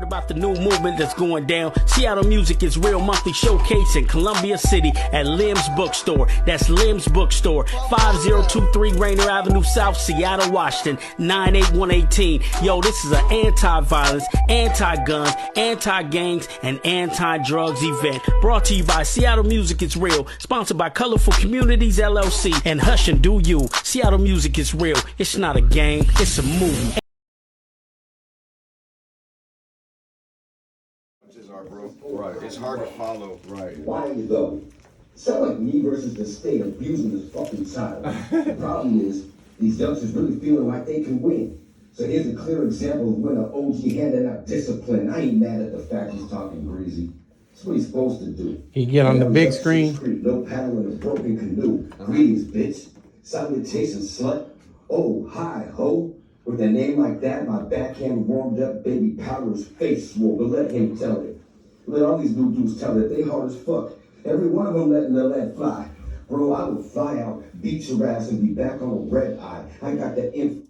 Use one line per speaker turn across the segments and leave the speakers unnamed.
about the new movement that's going down. Seattle Music is Real monthly showcase in Columbia City at Lim's Bookstore. That's Lim's Bookstore, 5023 Rainer Avenue South, Seattle, Washington, 98118. Yo, this is an anti-violence, anti-guns, anti-gangs, and anti-drugs event. Brought to you by Seattle Music is Real, sponsored by Colorful Communities LLC and Hush and Do You. Seattle Music is Real. It's not a game, it's a movement.
Right. It's hard to follow. Right.
Why though? Sound like me versus the state abusing this fucking child. The problem is, these youngsters really feeling like they can win. So here's a clear example of when an OG handed out discipline. I ain't mad at the fact he's talking greasy. That's what he's supposed to do.
He get on the big screen.
No paddle in a broken canoe. Greetings, bitch. Salutation, slut. Oh, hi, ho. With a name like that, my backhand warmed up, baby Powder's face swole. But let him tell it. Let all these new dudes tell it. They hard as fuck. Every one of them letting the lead fly. Bro, I would fly out, beat your ass, and be back on a red eye. I got that info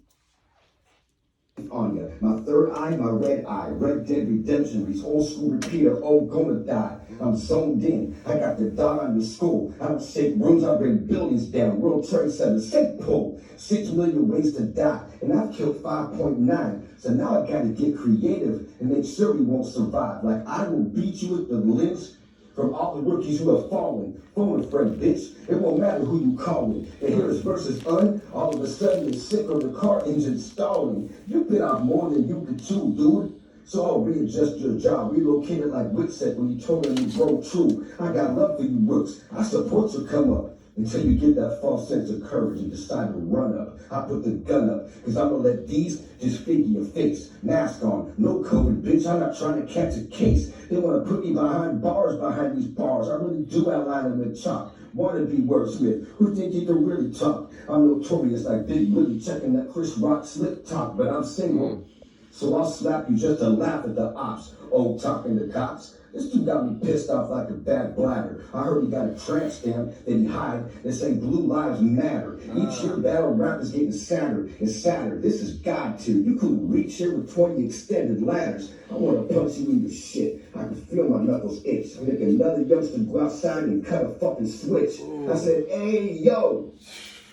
on ya. My third eye, my red eye. Red Dead Redemption, these old school repeater, oh, gonna die. I'm zoned in. I got the dot on the school. I don't shake rooms, I bring buildings down. World Trade Center, sick pull. 6 million ways to die. And I've killed 5.9. So now I gotta get creative and make sure we won't survive. Like I will beat you with the limbs from all the rookies who have fallen. Phone a friend, bitch. It won't matter who you calling. And here is versus all of a sudden it's sick or the car engine stalling. You bit off more than you could chew, dude. So I'll readjust your job, relocate it like Wixet when you totally broke true. I got love for you, Rooks. I support your come up until you get that false sense of courage and decide to run up. I put the gun up, cause I'm gonna let these just figure your face. Mask on, no COVID, bitch, I'm not trying to catch a case. They wanna put me behind bars behind these bars. I really do outline them in chalk. Wanna be wordsmith, who think he can really talk? I'm notorious like Big Willie checking that Chris Rock slip top, but I'm single. So I'll slap you just to laugh at the ops. Oh, talking to cops. This dude got me pissed off like a bad bladder. I heard he got a tramp stamp that he hide that say Blue Lives Matter. Each year battle rap is getting sadder and sadder. This is God tier. You couldn't reach here with 20 extended ladders. I want to punch you in your shit. I can feel my knuckles itch. I make another youngster go outside and cut a fucking switch. I said, hey, yo.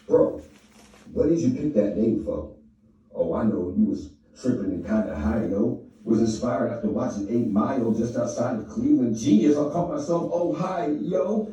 Bro, what did you pick that name for? Oh, I know. You was tripping and kind of high, yo. Was inspired after watching 8 Mile just outside of Cleveland. Genius, I'll call myself, oh, hi, yo.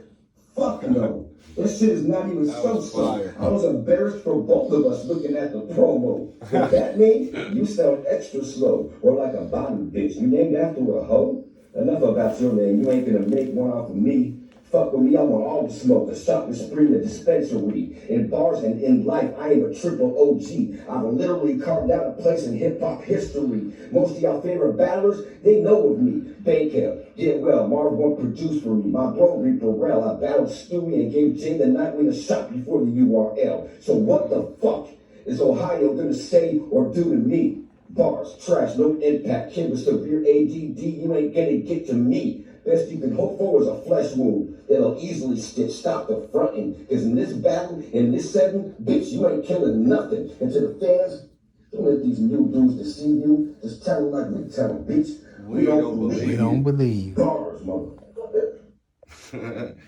Fuck no. This shit is not even so. I was embarrassed for both of us looking at the promo. What that means? You sound extra slow, or like a bottom bitch. You named after a hoe? Enough about your name. You ain't gonna make one off of me. Fuck with me, I want all the smoke, the shop, the spree, the dispensary. In bars and in life, I am a triple OG. I've literally carved out a place in hip-hop history. Most of y'all favorite battlers, they know of me. Bankhead, yeah, well, Marv won't produce for me. My bro, Burrell, I battled Stewie and gave Jay the Nightwing a shot before the URL. So what the fuck is Ohio gonna say or do to me? Bars, trash, no impact, kid with severe ADD, you ain't gonna get to me. Best you can hope for is a flesh wound that'll easily stop the fronting. Because in this battle, in this setting, bitch, you ain't killing nothing. And to the fans, don't let these new dudes deceive you. Just tell them like we tell them, bitch. We don't believe. Bars, motherfucker.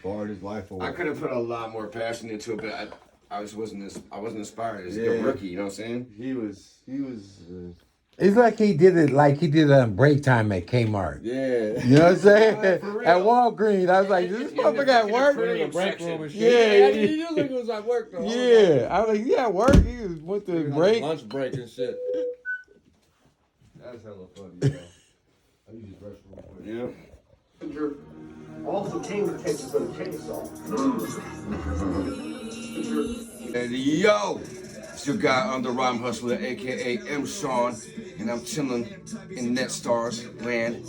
Bars is life.
I could have put a lot more passion into it, but I wasn't inspired as a rookie. You know what I'm saying?
He was.
It's like he did it on break time at Kmart.
Yeah.
You know what I'm saying? At Walgreens. I was like, this motherfucker at work?
Break room and shit.
Yeah.
You think it was at work though.
Yeah. I was like, yeah, work. He went to break.
Lunch break and shit.
That's hella funny, yo. I use the restroom quick.
Yeah.
Also came with Texas with a chainsaw.
And yo, it's your guy on the Rhyme Hustler, aka M. Sean, and I'm chilling in NetStarz land.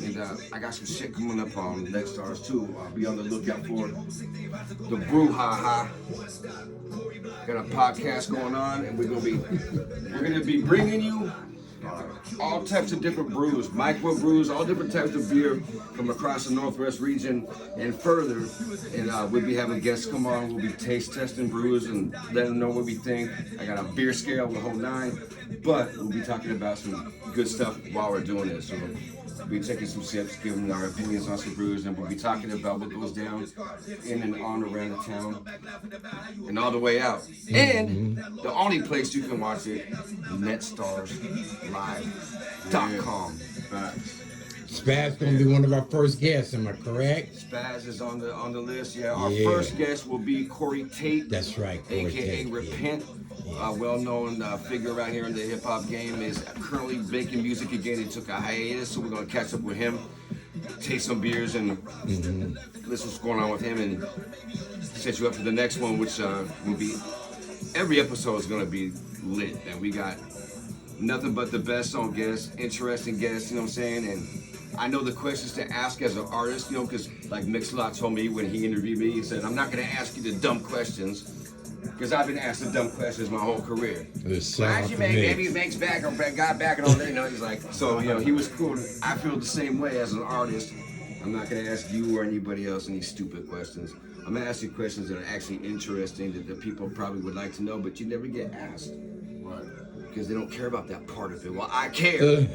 And I got some shit coming up on NetStarz too. I'll be on the lookout for the BREW Got a podcast going on, and we're gonna be bringing you all types of different brews, micro brews, all different types of beer from across the Northwest region and further. And we'll be having guests come on. We'll be taste testing brews and letting them know what we think. I got a beer scale, the whole nine. But we'll be talking about some good stuff while we're doing it. So we'll be taking some sips, giving our opinions on some brews, and we'll be talking about what goes down in and on around the town and all the way out. And the only place you can watch it, NetStarzLive.com.
Spazz gonna be one of our first guests, am I correct?
Spazz is on the list. Yeah, our first guest will be CORY TATE.
That's right, CORY
aka
Tate.
Repent. Well-known figure right here in the hip-hop game, is currently making music again. He took a hiatus, so we're gonna catch up with him, taste some beers, and listen what's going on with him, and set you up for the next one, which will be, every episode is gonna be lit, and we got nothing but the best on guests, interesting guests, you know what I'm saying? And I know the questions to ask as an artist, you know, because like Mix-a-Lot told me when he interviewed me, he said, I'm not gonna ask you the dumb questions, because I've been asked the dumb questions my whole career. Why'd you make maybe makes back or got back and all that? You know, he's like, so you know, he was cool. I feel the same way as an artist. I'm not gonna ask you or anybody else any stupid questions. I'm gonna ask you questions that are actually interesting that the people probably would like to know, but you never get asked. Right. Because they don't care about that part of it. Well, I care.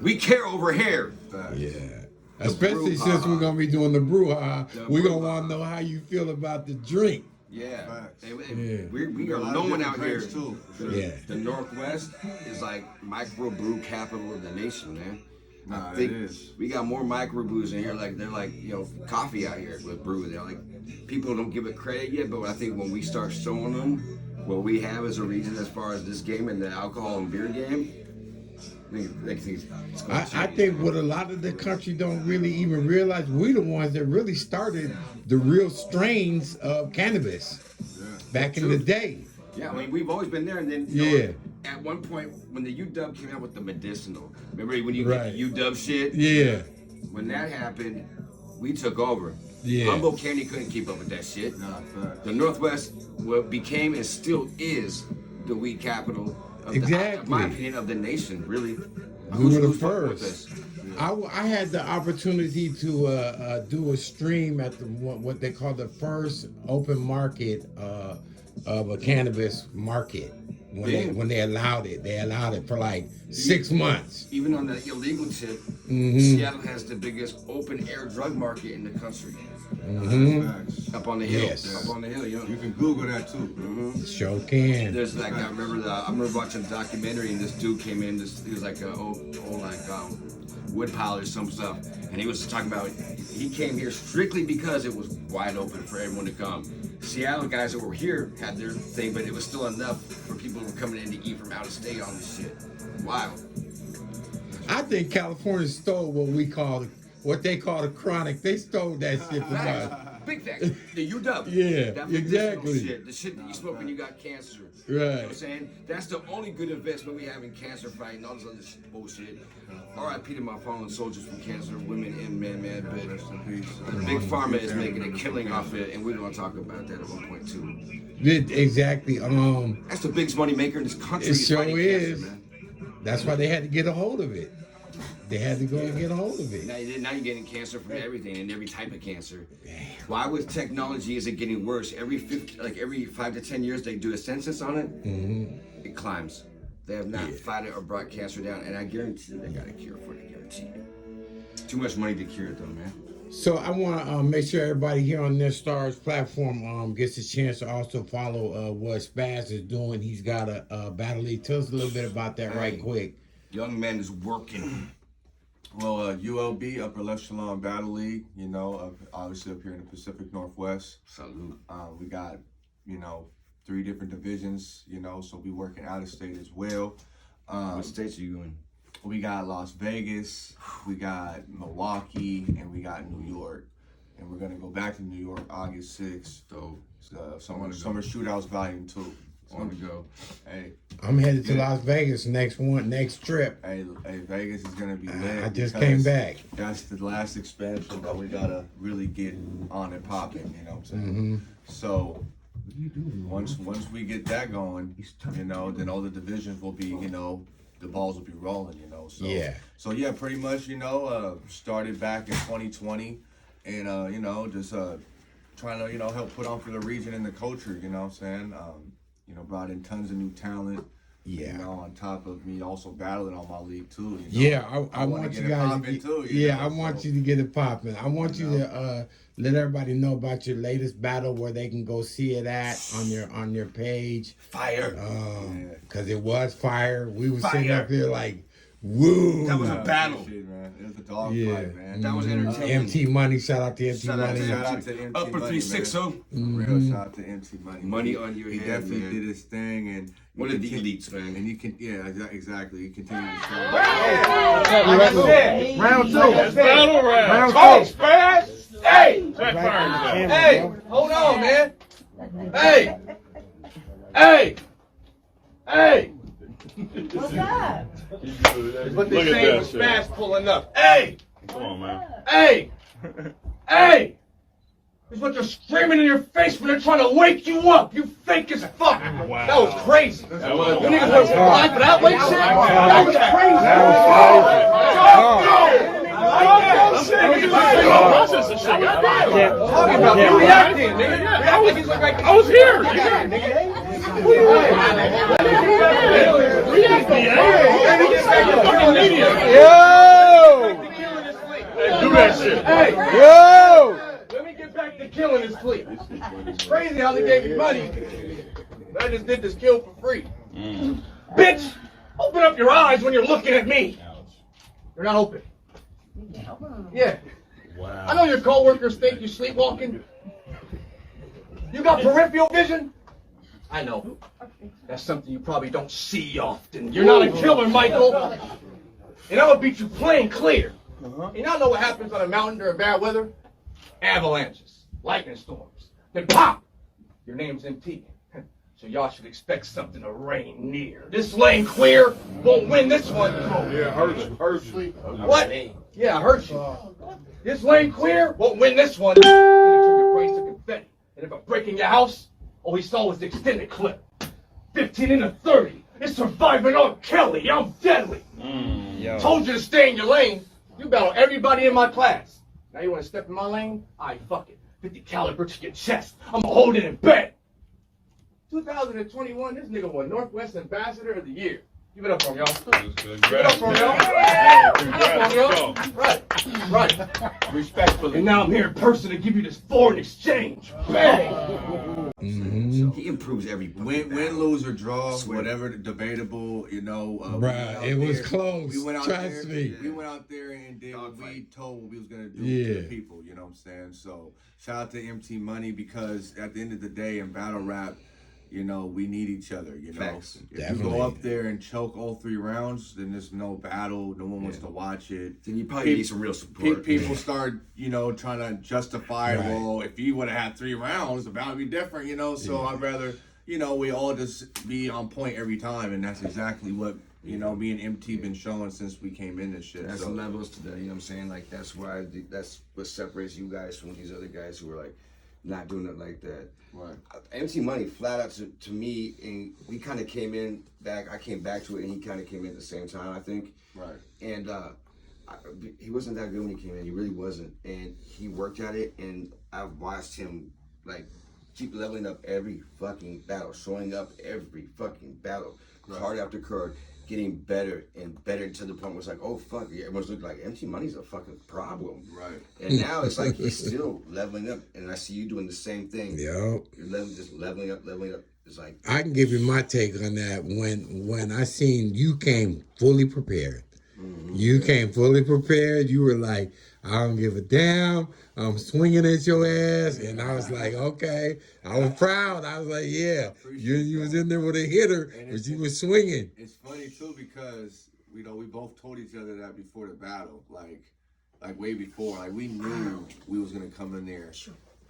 We care over here.
Yeah. Especially since we're gonna be doing the brew, we're gonna want to know how you feel about the drink.
Yeah, we are known out here. Too. The Northwest is like microbrew capital of the nation, man. I think we got more microbrews in here. Like they're like, you know, coffee out here with brew. They're like, people don't give it credit yet, but I think when we start showing them what we have as a region as far as this game and the alcohol and beer game,
I think what a lot of the country don't really even realize, we the ones that really started the real strains of cannabis back in the day.
Yeah, I mean, we've always been there, and then you know, at one point when the UW came out with the medicinal, remember when you get the UW shit?
Yeah.
When that happened, we took over.
Yeah.
Humboldt County couldn't keep up with that shit. The Northwest became and still is the weed capital of in my opinion, of the nation, really.
We were the first. I had the opportunity to do a stream at the what they call the first open market of a cannabis market. When they allowed it, for like 6 months.
Even on the illegal tip, Seattle has the biggest open air drug market in the country. Up on the hill. Up on the hill, you know.
You can Google that too.
Sure can.
There's like I remember watching a documentary, and this dude came in. He was like an old wood pile or some stuff, and he was talking about he came here strictly because it was wide open for everyone to come. Seattle guys that were here had their thing, but it was still enough for people who were coming in to eat from out of state on this shit. Wild.
I think California stole what they call the chronic. They stole that shit from us.
Big fact. The UW.
Yeah,
that
exactly.
Shit. The shit that you smoke when you got cancer.
Right.
You know what I'm saying? That's the only good investment we have in cancer fighting, all this other bullshit. R.I.P. to my fallen soldiers from cancer, women and men, man. But Big Pharma is making a killing off it, and we're going to talk about that at one point too.
Exactly.
That's the biggest money maker in this country.
It sure is.
Cancer, man.
That's why they had to get a hold of it. They had to go and get a hold of it.
Now you're getting cancer from everything and every type of cancer. Damn. Why with technology is it getting worse? Every 5 to 10 years they do a census on it. It climbs. They have not fought it or brought cancer down, and I guarantee you they got a cure for it. I guarantee you. Too much money to cure it though, man.
So I want to make sure everybody here on NetStarz platform gets a chance to also follow what Spazz is doing. He's got a battle league. Tell us a little bit about that right quick.
Young man is working.
Well, ULB, Upper Echelon Battle League, you know, obviously up here in the Pacific Northwest.
Salute.
We got, you know, 3 different divisions, you know, so we working out of state as well.
What states are you in?
We got Las Vegas, we got Milwaukee, and we got New York. And we're gonna go back to New York August 6th. So Summer Shootouts Volume 2.
Want to go?
Hey,
I'm headed to Las Vegas next trip.
Hey, Vegas is gonna be lit.
I just came back.
That's the last expansion, but we gotta really get on and popping. You know what I'm saying? So once we get that going, you know, then all the divisions will be, you know, the balls will be rolling, you know. So
Yeah.
So yeah, pretty much, you know, started back in 2020, and you know, just trying to, you know, help put on for the region and the culture, you know what I'm saying? You know, brought in tons of new talent.
Yeah.
You know, on top of me also battling on my league too. You know?
Yeah, I
wanna
want
get
you
it
guys to
popping
get,
too,
yeah,
know,
I want
so.
you to get it popping. I want you to let everybody know about your latest battle, where they can go see it at on your page.
Fire.
Cause it was fire. We were sitting up here like, woo.
That was a battle.
Shit, man. It was a dog
Yeah.
fight, man.
That was entertaining.
MT Money, shout out to MT
Shout out
Money.
to
Shout out to MT
Upper
Money,
360.
Real shout out to MT Money.
Money on your
He
head,
definitely
man.
did his thing, and
One of the elites, man.
And you can, yeah, exactly. He continued to show.
Round two.
That's battle round.
Round two.
Spaz.
Hey!
Check fire.
Hey! Hold on, man. Hey! Hey! Hey!
What's up?
What they
Look
say
at
was
that
Spaz
shit.
pulling up. Hey!
Come on, man.
Hey! Hey! It's what they're screaming in your face when they're trying to wake you up. You fake as fuck.
Wow.
That was crazy.
That was
You niggas went blind for that wake shit? That was crazy.
Process this shit. Goddamn.
Talking about you reacting, nigga. Reacting like
I was here. Fucking media. Hey, do that shit.
Let me get back to killing his fleet. It's crazy how they gave me money. I just did this kill for free. Bitch, open up your eyes when you're looking at me. They're not open. Yeah.
Wow.
I know your coworkers think you're sleepwalking. You got peripheral vision? I know. That's something you probably don't see often. You're not a killer, Michael. And I'm gonna beat you plain clear. You not know what happens on a mountain during bad weather? Avalanches, lightning storms. Then pop! Your name's MT. So y'all should expect something to rain near. This lane clear won't win this one.
Yeah, hurts.
What? Yeah, I heard you. This lane clear won't win this one. And it turn your brains to confetti. And if I'm breaking your house, all he saw was the extended clip. 15 into 30. It's surviving on Kelly. I'm deadly. Told you to stay in your lane. You battle everybody in my class. Now you want to step in my lane? Alright, fuck it. 50 caliber to your chest. I'ma hold it in bed. 2021, this nigga won Northwest Ambassador of the Year. Give it up for him, y'all. Give it up for him, y'all. Give it up for him, y'all. Right. Respectfully. And now I'm here in person to give you this foreign exchange. Bang!
He improves every
Win, lose, or draw, whatever debatable, you know.
Bruh, it was close.
We went out
Trust
there,
me.
We went out there and did what we told what we was gonna do to
Yeah.
the people. You know what I'm saying? So shout out to MT Money, because at the end of the day in battle rap, you know, we need each other. You know,
Facts.
if you
Definitely.
go up there and choke all 3 rounds, then there's no battle. No one wants to watch it.
Then you probably need some real support.
People start, you know, trying to justify,
Right.
well, if you would have had 3 rounds, the battle would be different, you know. So I'd rather, you know, we all just be on point every time, and that's exactly what, you know, me and MT been showing since we came in this shit.
That's
So
the levels today, you know what I'm saying? Like, that's why, that's what separates you guys from these other guys who are, like, not doing it like that.
Right.
MT Money, flat out to me, and we kind of came in back, I came back to it, and he kind of came in at the same time, I think.
Right.
And he wasn't that good when he came in, he really wasn't. And he worked at it, and I've watched him, like, keep leveling up every fucking battle, showing up every fucking battle, card after card, getting better and better, to the point where it's like, oh fuck, everyone's looking like MT Money's a fucking problem.
Right.
And now it's like he's still leveling up, and I see you doing the same thing.
Yo.
You're just leveling up. It's like,
I can give you my take on that. When I seen you came fully prepared. You came fully prepared. You were like, I don't give a damn. I'm swinging at your ass. And I was like, okay. I was proud. I was like, yeah. You was in there with a hitter, but you was swinging.
It's funny too, because you know we both told each other that before the battle, like way before, like we knew we was gonna come in there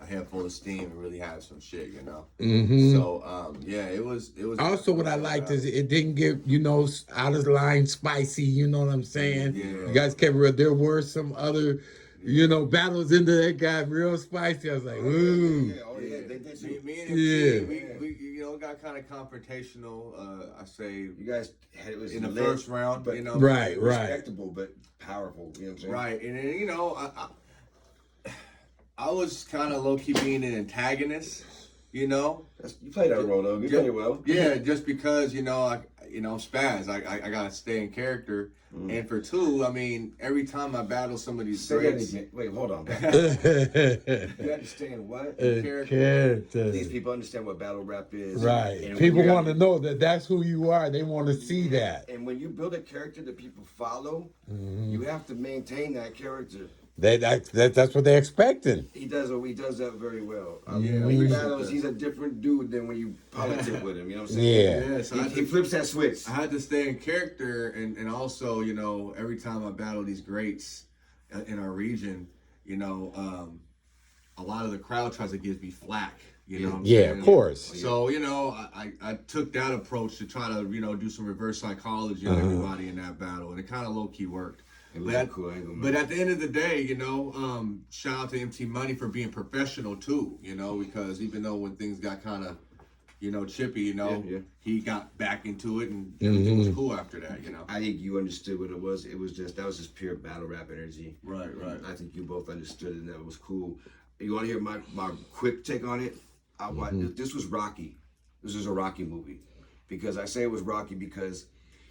a head full of steam and really have some shit, you know. So yeah, it was.
Also, what I liked is it didn't get, you know, out of line spicy. You know what I'm saying?
Yeah.
You guys kept real. There were some other you know, battles into that guy real spicy. I was like, ooh.
Yeah,
they did
me,
too.
me and
Yeah.
MT, we you know got kind of confrontational. I say
You guys had it was
in the
lit,
first round,
but
you know,
Right, right.
respectable but powerful. You know what I'm saying?
right, and then you know, I was kind of low key being an antagonist, you know.
You played that role though. You played it well.
Yeah, just because you know, I'm Spaz. I gotta stay in character. And for two, I mean, every time I battle some of these
Say that
greats,
again. Wait, hold on. You understand what?
Character.
These people understand what battle rap is.
Right.
And
People
when you
want to know that that's who you are. They want to see that.
And when you build a character that people follow, you have to maintain that character.
That's what they're expecting.
He does that very well.
Yeah,
when you
he
battles,
does.
he's a different dude than when you politic with him. You know what I'm
Yeah.
saying?
yeah, so
He flips that switch.
I had to stay in character, and also, you know, every time I battle these greats in our region, you know, a lot of the crowd tries to give me flack. You know what I'm
Yeah,
saying?
of course.
So, you know, I took that approach to try to, you know, do some reverse psychology on everybody in that battle, and it kind of low-key worked.
It was cool angle, man.
But at the end of the day, you know, shout out to MT Money for being professional too, you know, because even though when things got kind of, you know, chippy, you know, he got back into it and everything was cool after that, you know.
I think you understood what it was. It was just pure battle rap energy.
Right.
I think you both understood it, and that was cool. You want to hear my quick take on it? This was Rocky. This was a Rocky movie, because I say it was Rocky because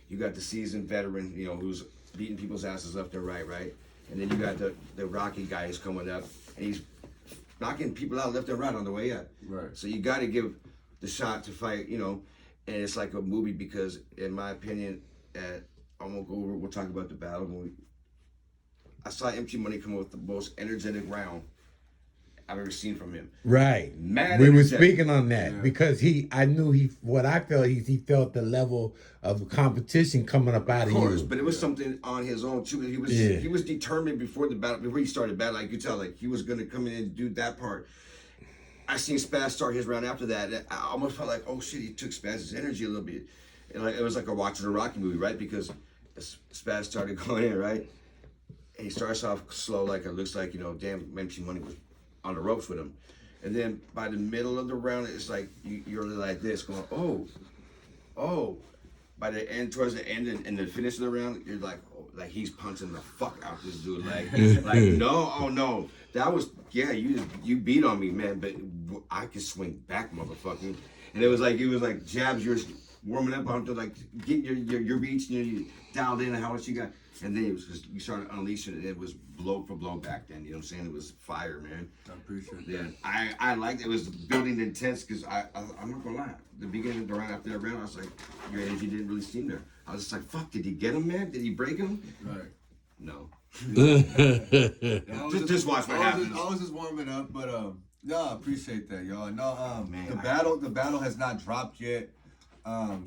you got the seasoned veteran, you know, who's beating people's asses left and right? And then you got the Rocky guy who's coming up, and he's knocking people out left and right on the way up.
Right.
So you got to give the shot to fight, you know, and it's like a movie because, in my opinion, we'll talk about the battle movie. I saw MT Money come up with the most energetic round I've ever seen from him.
Right.
Mad
we were
energetic.
speaking on that because he felt the level of competition coming up out of you.
But it was something on his own too. He was determined before the battle, before he started battle. Like you tell, like he was gonna come in and do that part. I seen Spaz start his round after that. I almost felt like, oh shit, he took Spaz's energy a little bit. And like, it was like a watching a Rocky movie, right? Because Spaz started going in, right? And he starts off slow, like it looks like, you know, damn, MC Money was on the ropes with him. And then by the middle of the round, it's like you're like this, going, oh. By the end, towards the end, and the finish of the round, you're like, oh, like he's punching the fuck out this dude. Like no, that was you beat on me, man. But I could swing back, motherfucker. And it was like jabs. You're warming up onto like get your reach, you dialed in how much you got, and then it was just you started unleashing it. It was blow for blow back then. You know what I'm saying? It was fire, man.
I appreciate that.
Yeah, I liked it. It was building intense because I'm not gonna lie. The beginning of the round after that round, I was like, your energy didn't really seem there. I was just like, fuck, did he get him, man? Did he break him?
Right.
No.
just
watch what happens.
I was just warming up, but no, I appreciate that, y'all. No,
Man,
the battle has not dropped yet.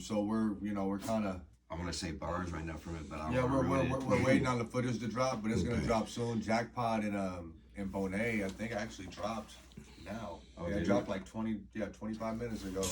So we're kind of.
I want to say bars right now from it, but I
Yeah,
don't
we're waiting on the footage to drop, but it's gonna drop soon. Jackpot and Bonet, I think actually dropped now. It dropped like 25 minutes ago.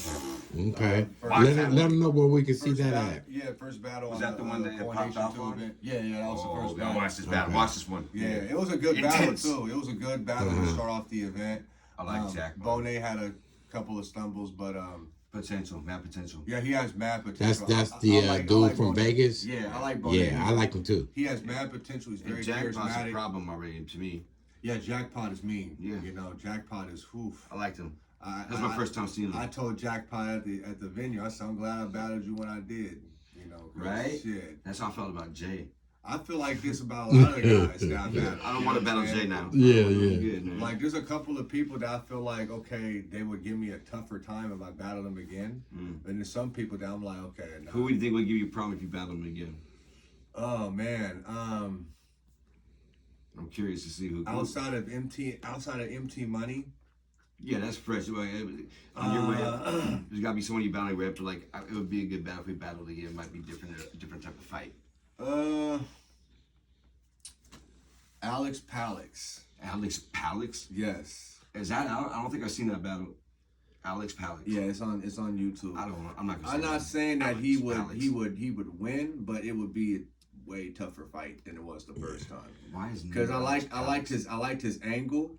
Okay. Let them know where we can see that at.
Yeah, first battle.
Was that the one that popped off on?
Yeah, that was the first battle.
Watch this battle. Watch this one.
Yeah, it was a good battle too. It was a good battle to start off the event.
I like Jackpot.
Bonet had a couple of stumbles, but
mad potential.
yeah, he has mad potential.
That's the dude from
Bonet.
Vegas.
Yeah, I like Bonet.
Yeah, I like him too.
He has mad potential. He's very
Jackpot's
charismatic.
a problem already to me.
Yeah, Jackpot is mean.
Yeah.
You know, Jackpot is oof.
I liked him. That's my first time seeing him.
I told Jackpot at the venue, I said, I'm glad I battled you when I did. You know,
Right?
Shit.
That's how I felt about Jay.
I feel like this about a lot of guys that I battled.
I don't want to battle Jay now.
Yeah.
Good, man.
Like, there's a couple of people that I feel like, okay, they would give me a tougher time if I battled them again. And there's some people that I'm like, okay, nah.
Who would you think would give you a problem if you battled him again?
Oh man,
I'm curious to see who.
outside of MT Money.
Yeah, that's fresh. On your way up, there's got to be someone you battling way up to. Like, it would be a good battle if we battled again. It might be different type of fight.
Alex Palix.
Alex Palix?
Yes.
Is that out? I don't think I've seen that battle. Alex Palix.
Yeah, it's on YouTube.
I'm not.
I'm not saying that
Alex
he
Palix.
would win, but it would be way tougher fight than it was the first time.
Why is
Because I liked his angle,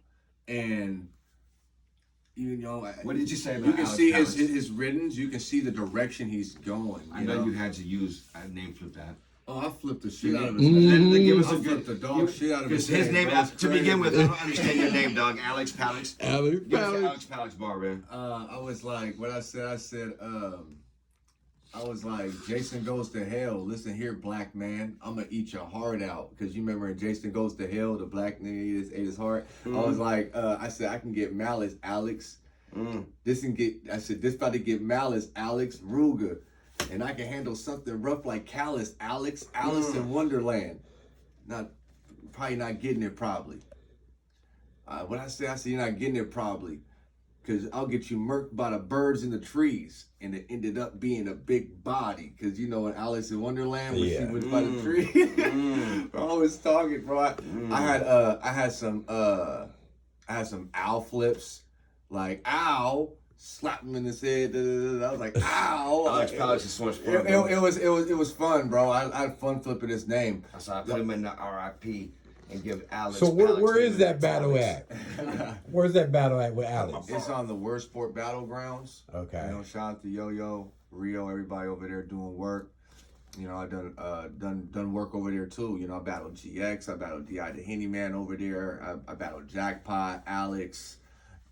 and you know,
What did you say about
you can
Alex
see
Palace?
his riddance. You can see the direction he's going.
I know you had to use a name flip that.
Oh, I flipped the shit out of his
Then
name.
give us
I
a
flipped
good.
the dog shit out of
Because
his
his name,
That was
to begin with, I
crazy.
don't understand your name, dog. Alex Palace.
Alex
Give us the
Palace.
Alex Palace bar, man.
I was like, what I said, I was like, Jason Goes to Hell. Listen here, black man, I'm gonna eat your heart out. Because you remember in Jason Goes to Hell, the black nigga ate his heart. I was like, I said, I can get malice, Alex. I said, this about to get malice, Alex Ruger. And I can handle something rough like Callus, Alex, Alice in Wonderland. Probably not getting it, probably. What I said, you're not getting it, probably. Because I'll get you murked by the birds in the trees. And it ended up being a big body. Because you know in Alice in Wonderland, when she went by the tree. I was talking, bro. I had some owl flips. Like, ow. Slap him in his head. I was like, ow.
Alex Palace is so much fun.
It was fun, bro. I had fun flipping his name.
So I put him in the RIP and give Alex.
So
Palace
where is
to
that battle
Alex.
at? Where's that battle at with Alex?
It's on the Worst Sport Battlegrounds.
Okay.
You know, shout out to Yo-Yo, Rio, everybody over there doing work. You know, I done work over there too. You know, I battled GX, I battled DI the Henny Man over there. I battled Jackpot, Alex.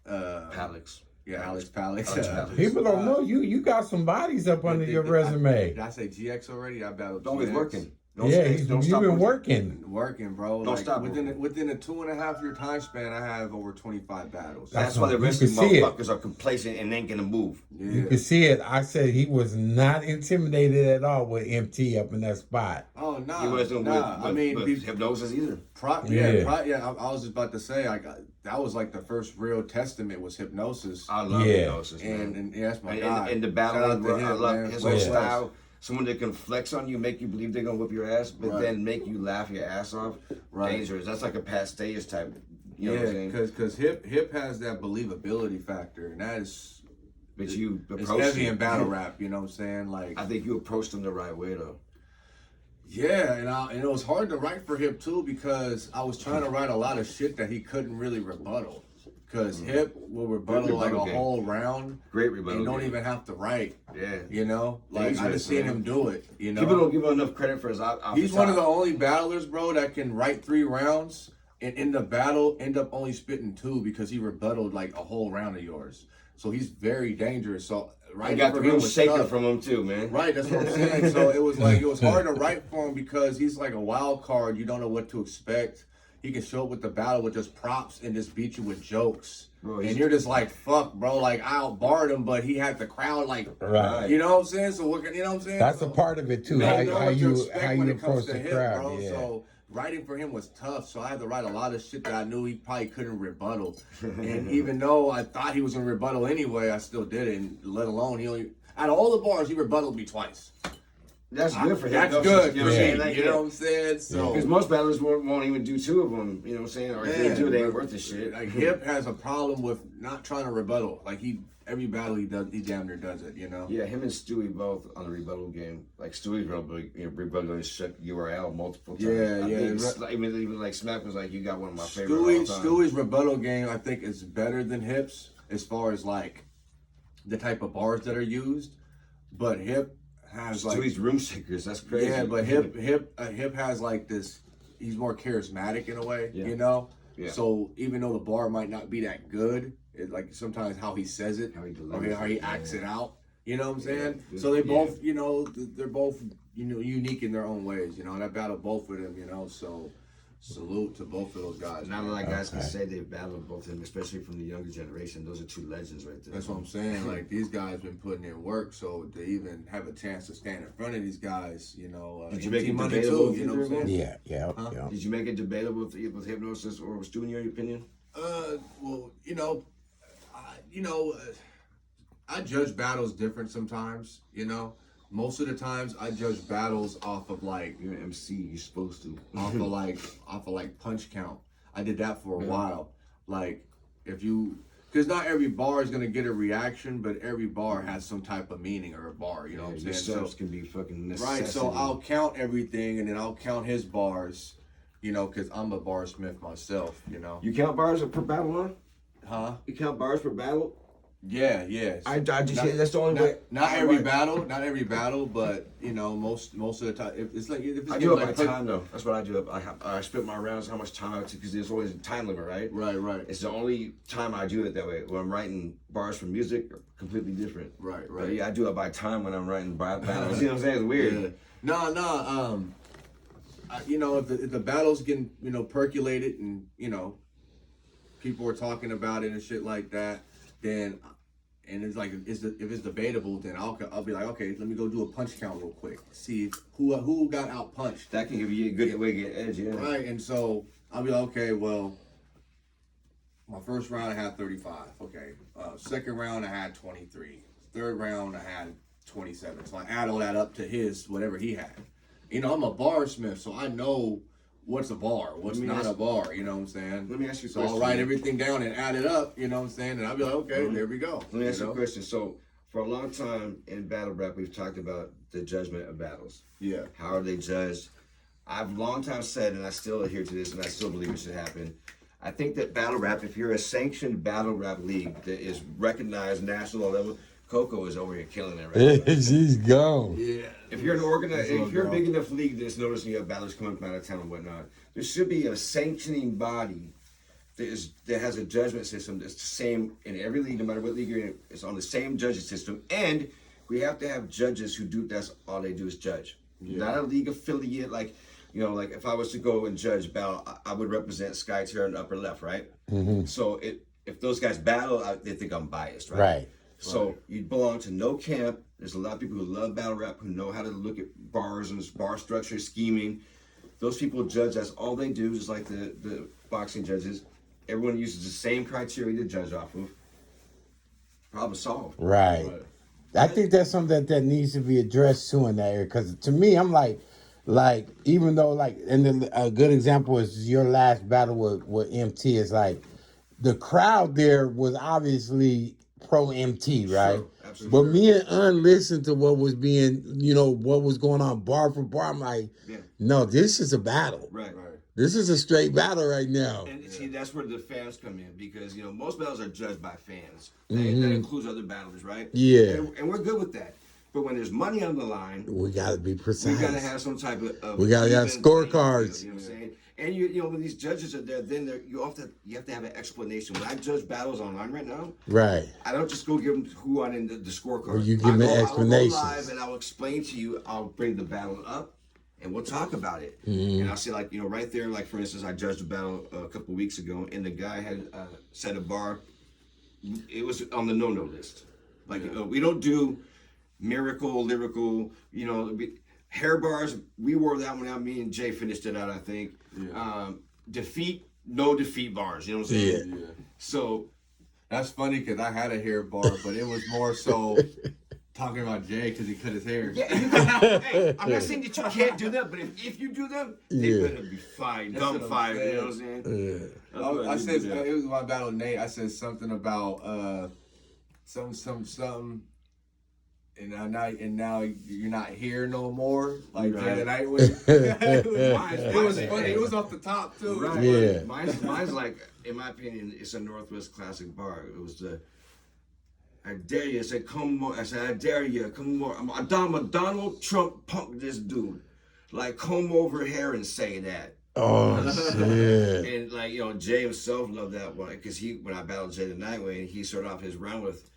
Alex.
Yeah, Alex Palace.
People don't know you. You got some bodies up under your resume.
Did I say GX already? I battled
Don't
GX.
be working.
You've been working.
Working, bro.
Don't stop
within
working.
within a 2.5 year time span. I have over 25 battles.
That's why the
You
rest of
can
the
see it.
motherfuckers are complacent and ain't gonna move.
Yeah.
You can see it. I said he was not intimidated at all with MT up in that spot.
Oh no,
He wasn't with hypnosis either.
I was just about to say, that was like the first real testament was hypnosis.
I love hypnosis, man.
And that's my guy.
And the
Shout out
battling,
to
I
him,
love
man.
his
West
whole
West.
style. Someone that can flex on you, make you believe they're gonna whip your ass, but then make you laugh your ass off.
Right.
Dangerous. That's like a Pat Stayers type. You know what I'm saying?
because hip has that believability factor, and that is.
But you
It's
approached
heavy
him.
in battle rap. You know what I'm saying? Like
I think you approached him the right way though.
yeah, and it was hard to write for Hip too because I was trying to write a lot of shit that he couldn't really rebuttal. Because Hip will rebuttal like a whole round.
Great rebuttal.
And don't
game.
even have to write.
Yeah.
You know? Like, I just seen him do it, you know?
People don't give him enough credit for his
He's one of the only battlers, bro, that can write 3 rounds and in the battle end up only spitting 2 because he rebutted like a whole round of yours. So he's very dangerous. So
I got the real shaker from him too, man.
Right, that's what I'm saying. So it was hard to write for him because he's like a wild card. You don't know what to expect. He can show up with the battle with just props and just beat you with jokes.
Bro,
and you're just like, fuck, bro. Like, I outbarred him, but he had the crowd like,
Right.
you know what I'm saying? So, you know what I'm saying?
That's a part of it too.
You don't know
How
what to
you
expect when it
approach
comes to
the
him,
crowd.
bro.
Yeah.
So writing for him was tough. So I had to write a lot of shit that I knew he probably couldn't rebuttal. And even though I thought he was gonna rebuttal anyway, I still did it. And let alone out of all the bars, he rebutted me twice.
That's good for him.
That's
though,
good.
You know what I'm saying? Like,
you know what I'm saying? So
because most battlers won't even do 2 of them. You know what I'm saying? Or if they do, they ain't worth the shit.
Like Hip has a problem with not trying to rebuttal. Like every battle he does, he damn near does it. You know?
Yeah, him and Stewie both on the rebuttal game. Like Stewie's rebuttal and shut URL multiple times.
Yeah.
Even like Smack was like, you got one of my favorite.
Stewie's rebuttal game, I think, is better than Hip's as far as like the type of bars that are used. But Hip has like
Stewie's room shakers. That's crazy.
Yeah, but Hip has like this. He's more charismatic in a way, you know.
Yeah.
So even though the bar might not be that good, it like sometimes how he says it, how he acts it out. You know what I'm saying? So they both, you know, they're both, you know, unique in their own ways. You know, and I battled both of them. You know, so salute to both of those guys.
Not a lot of guys can say they've battled both of them, especially from the younger generation. Those are 2 legends right there.
That's what I'm saying. Like these guys been putting in work, so to even have a chance to stand in front of these guys, you know,
did you make it
money
debatable?
too, you know what I'm saying?
Yeah.
Did you make it debatable with hypnosis or with Stu in your opinion?
Well, you know, I judge battles different sometimes. You know, most of the times I judge battles off of like
You're an MC. You're supposed to.
off of like punch count. I did that for a while. Like if you Because not every bar is gonna get a reaction, but every bar has some type of meaning or a bar. You know what I'm
Your
saying?
subs can be fucking necessity.
Right. So I'll count everything, and then I'll count his bars. You know, because I'm a barsmith myself. You know.
You count bars per battle, huh?
Huh?
You count bars per battle?
Yeah. Yeah.
I just that's the only way.
Not every battle, but you know, most of the time, it's like if it's
I do it
like
by time though. That's what I do. I split my rounds, how much time I take, because there's always a time limit, right?
Right.
It's the only time I do it that way. When I'm writing bars for music, completely different.
Right.
But yeah, I do it by time when I'm writing battles. You know what I'm saying? It's weird.
Yeah. No. You know, if the battle's getting, you know, percolated and, you know, people are talking about it and shit like that, then, and it's like, if it's debatable, then I'll be like, okay, let me go do a punch count real quick. See who got out punched.
That can give you a good way to get edge, yeah.
Right, and so I'll be like, okay, well, my first round I had 35. Okay. Second round I had 23. Third round I had 27. So I add all that up to his, whatever he had. You know, I'm a barsmith, so I know what's a bar, what's not a bar, you know what I'm saying?
Let me ask you a
so
question.
I'll write everything down and add it up, you know what I'm saying? And I'll be like, okay, there we go.
Let me ask you a question. So, for a long time in battle rap, we've talked about the judgment of battles.
Yeah.
How are they judged? I've long time said, and I still adhere to this, and I still believe it should happen. I think that battle rap, if you're a sanctioned battle rap league that is recognized national level, Coco is over here killing it right now.
She's gone.
Yeah.
If you're an organized, if you're a big enough league that's noticing you have battles coming from out of town and whatnot, there should be a sanctioning body that has a judgment system that's the same in every league, no matter what league you're in. It's on the same judging system, and we have to have judges who do that's all they do is judge. Yeah. Not a league affiliate like. You know, like if I was to go and judge battle, I would represent SKYTIER in the upper left, right? Mm-hmm. So if those guys battle, they think I'm biased, right?
Right.
So you belong to no camp. There's a lot of people who love battle rap, who know how to look at bars and bar structure, scheming. Those people judge. That's all they do, just like the boxing judges. Everyone uses the same criteria to judge off of. Problem solved.
Right. I think that's something that needs to be addressed too in that area. Because to me, I'm like, even though and then a good example is your last battle with MT. Is like the crowd there was obviously pro MT, right?
Sure, absolutely.
But me and Un listened to what was being, what was going on bar for bar. I'm like, no, this is a battle.
Right.
This is a straight battle right now.
And see, that's where the fans come in, because most battles are judged by fans. That includes other battlers, right?
Yeah.
And we're good with that. But when there's money on the line,
We gotta be precise.
we gotta have some type of
We gotta have
even
scorecards.
You know what I'm saying? And when these judges are there, then you have to have an explanation. When I judge battles online right now,
Right.
I don't just go give them who on in the scorecard.
Well, you give me explanations.
I'll go live and I'll explain to you. I'll bring the battle up, and we'll talk about it. And I'll say right there, like for instance, I judged a battle a couple weeks ago, and the guy had set a bar. It was on the no-no list. We don't do miracle, lyrical, hair bars. We wore that one out. Me and Jay finished it out, I think. Yeah. No defeat bars. You know what I'm saying?
Yeah.
So
that's funny because I had a hair bar, but it was more so talking about Jay because he cut his hair.
Yeah, hey, I'm not saying that you can't do that, but if you do them, they better be fine, dumb fire. You know what I'm saying?
Yeah. I said it was my battle with Nate. I said something about something. And now you're not here no more. Like the night when it was funny. It was off the top too.
Right.
Yeah.
Mine's like, in my opinion, it's a Northwest classic bar. It was I dare you. I said, come on. I said, I dare you. Come on. I'm a Donald Trump punk this dude. Like, come over here and say that.
Oh shit.
And Jay himself loved that one because when I battled Jay the Nightwing, he started off his round with,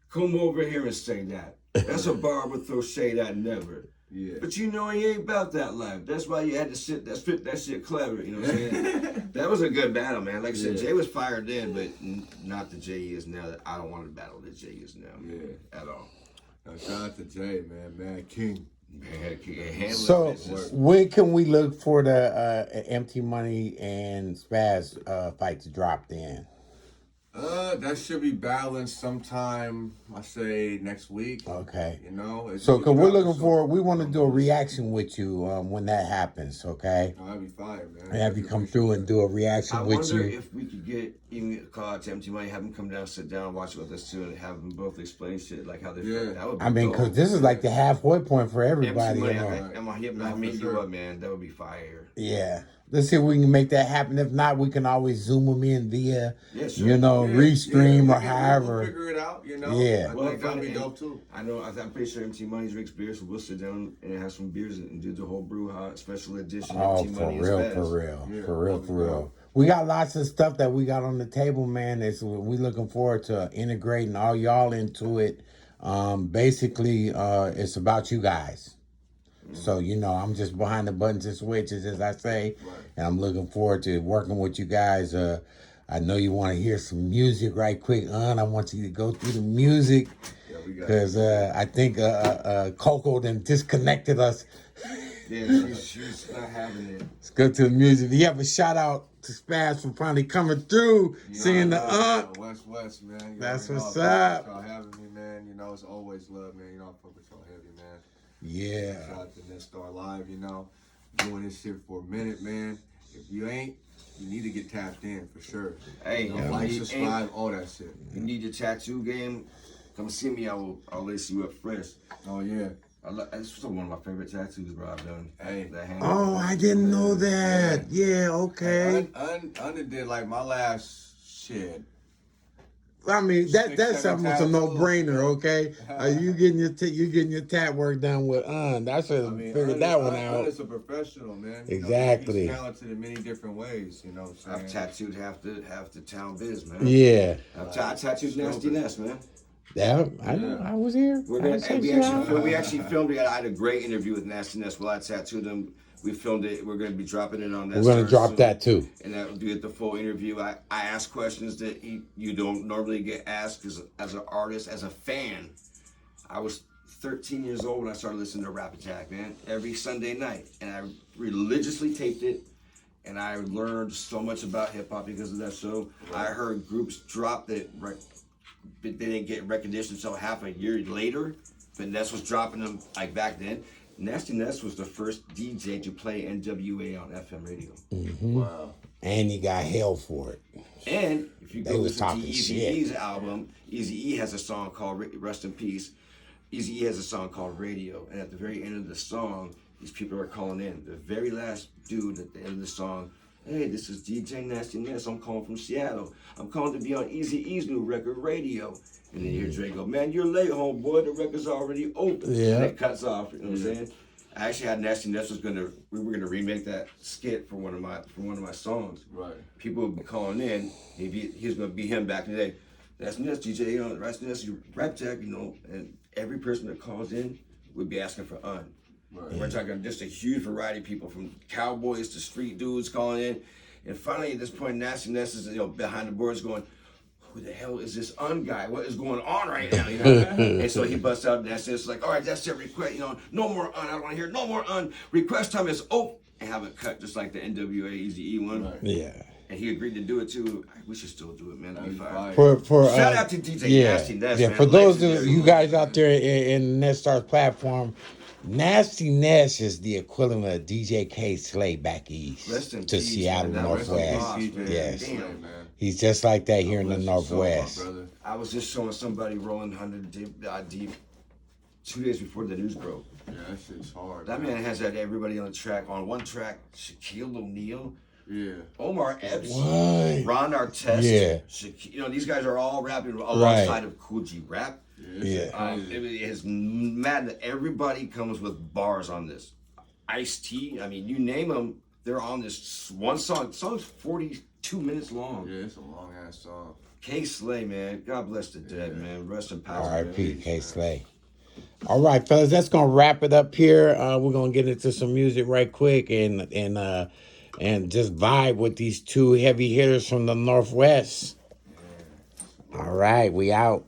"Come over here and say that." That's a bar would throw shade at never. Yeah. But he ain't about that life. That's why you had to spit that shit clever. You know what I'm saying? That was a good battle, man. Like I said, Jay was fired then, but not the Jay he is now. That I don't want to battle the Jay he is now. Yeah. At all.
Shout out to Jay, man. Mad King.
So when can we look for the Empty Money and Spazz fight to drop then?
That should be balanced sometime. I say next week.
Okay.
You know.
So, cause we're looking for, we want to do a reaction with you when that happens. Okay.
Oh, that'd be fire, man.
And have you come through and do a reaction
I
with
wonder
you.
if we could get even a call out to MT Money, have them come down, sit down, watch it with us too, and have them both explain shit like how they feel. That would be
I mean,
dope.
cause this is like the halfway point for everybody.
MT
You
Money,
know?
I meet you up, man. That would be fire.
Yeah. Let's see if we can make that happen. If not, we can always zoom them in via,
sure.
you know, restream or however.
We'll figure it out, you know.
Yeah.
I think that'd be dope too.
I know. I'm pretty sure MT Money drinks beer, so we'll sit down and have some beers and do the whole brew hot special edition.
Oh,
MT
for
Money
real,
and
for
Spazz.
real,
Yeah,
for real, for real. We got lots of stuff that we got on the table, man. We looking forward to integrating all y'all into it. Basically, it's about you guys. So, you know, I'm just behind the buttons and switches, as I say, and I'm looking forward to working with you guys. I know you want to hear some music right quick. I want you to go through the music because I think Coco then disconnected us.
Yeah, she's not having it.
Let's go to the music. You have a shout out to Spazz for finally coming through, seeing the
West, man.
That's
You know,
what's
I
up.
appreciate y'all having me, man. You know, it's always love, man. You know, I fuck with y'all heavy, man.
Yeah.
Shout out to NetStarz Live, you know. Doing this shit for a minute, man. If you ain't, you need to get tapped in for sure.
Hey,
you know, like, subscribe, all that shit.
You need your tattoo game? Come see me. I'll lace you up fresh.
Oh yeah.
This was one of my favorite tattoos, bro. I've done.
Hey.
Oh, I didn't know that. Yeah, okay.
Under did like my last shit.
I mean, that's
6-7
almost a no-brainer,
tattoos.
okay? You getting your tat work done with I should have figured that one out.
It's a professional, man.
Exactly.
You know, he's talented in many different ways, you know what I'm saying?
I've tattooed half the town biz, man.
Yeah.
I tattooed Nasty Ness, man.
Yeah, I know. I was here.
We actually filmed it. I had a great interview with Nasty Ness while I tattooed him. We filmed it. We're going to be dropping it on that.
We're going to drop that too.
And that will be the full interview. I ask questions that you don't normally get asked as an artist, as a fan. I was 13 years old when I started listening to Rap Attack, man, every Sunday night. And I religiously taped it. And I learned so much about hip hop because of that show. I heard groups drop that they didn't get recognition until half a year later. But Ness was dropping them like back then. Nasty Ness was the first DJ to play NWA on FM radio.
Mm-hmm. Wow. And he got held for it.
And if you go listen to Eazy-E's
shit.
album, Eazy-E has a song called Rest in Peace. Eazy-E has a song called Radio. And at the very end of the song, these people are calling in. The very last dude at the end of the song, hey, this is DJ Nasty Ness. I'm calling from Seattle. I'm calling to be on Eazy-E's new record, Radio. And then you hear Dre go, man, you're late, homeboy. The record's already open.
Yeah.
And it cuts off. You know what I'm saying? I actually had Nasty Ness we were gonna remake that skit for one of my songs.
Right.
People would be calling in. He's gonna be him back in the day. Nasty Ness, DJ, Nasty Ness, you Rap Tech, you know, and every person that calls in would be asking for Un. Right. We're talking just a huge variety of people, from cowboys to street dudes calling in. And finally, at this point, Nasty Ness is behind the boards going, who the hell is this Un guy? What is going on right now? You know? And so he busts out Nasty Ness, like, all right, that's your request. You know, no more Un. I don't want to hear no more Un. Request time is and have it cut just like the NWA Eazy-E one. Right.
Yeah.
And he agreed to do it too. We should still do it, man. That'd be fire.
For
shout out to DJ Nasty Ness.
Yeah,
man.
for those of you guys out there in the NetStarz platform, Nasty Ness is the equivalent of DJ K Slay back east to Seattle Northwest. Yes.
Damn, man.
He's just like that here in the Northwest.
I was just showing somebody rolling 100 deep 2 days before the news broke.
Yeah, that shit's hard.
That man has had everybody on the track. On one track, Shaquille O'Neal.
Yeah.
Omar Epps.
What?
Ron Artest.
Yeah.
These guys are all rapping alongside of Cool G Rap.
Yeah.
It is mad that everybody comes with bars on this. Ice-T, I mean, you name them, they're on this one song. The song's 42 minutes long.
Yeah, it's a long ass song.
K Slay, man. God bless the dead, man. Rest in power.
R.I.P. K Slay. All right, fellas, that's gonna wrap it up here. We're gonna get into some music right quick and just vibe with these two heavy hitters from the Northwest. All right, we out.